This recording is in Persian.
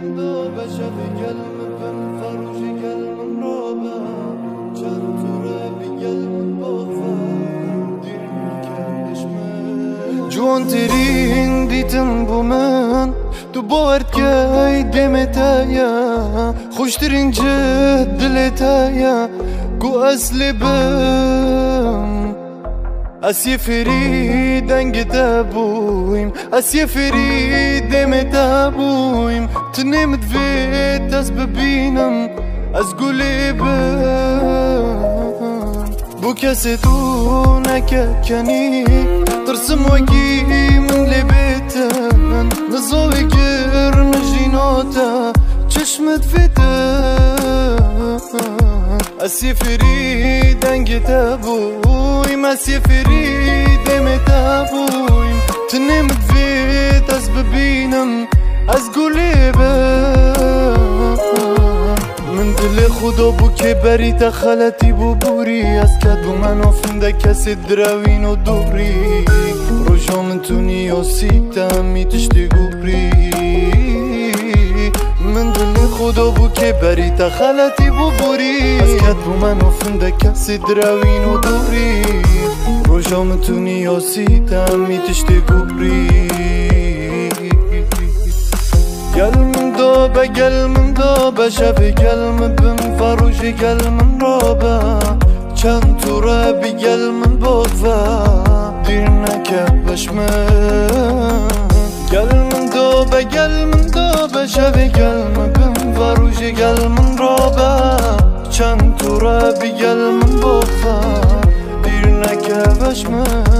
من دابه شب قلم بم فروش قلم رابه چند توره بقلم باغفه دیرم کردشمه جوان ترین دیتم بو من تو باورد که دمتایا خوشترین جد دلتایا گو اصلی بم اسیه فرید انگه بویم اسیه فرید دمت بویم تنمت فيت از ببینم از گلی بم بو کسی تو نککنی ترسم وکی من لبیتن نزاوی گرم جیناتا چشمت فیتن اسیه فرید انگه بویم اسیه فرید دمت بویم تنمت فيت از ببینم از گلی بم من دل خدا بو که بری تا خلطی بو بوری از کد بو منو فنده کسی دراوین و دوری روشا من تونی و سیتا می تشتی گوری من دل خدا بو که بری تا خلطی بو بوری از کد بو منو فنده کسی دراوین و دوری روشا من تونی و سیتا می تشتی گوری قلبم دابه شب قلبم بم فروش قلبم رابه چند توره بقلبم باغفه دیر نکبشمه قلبم دابه شب قلبم بم فروش قلبم رابه چند توره بقلبم باغفه دیر نکبشمه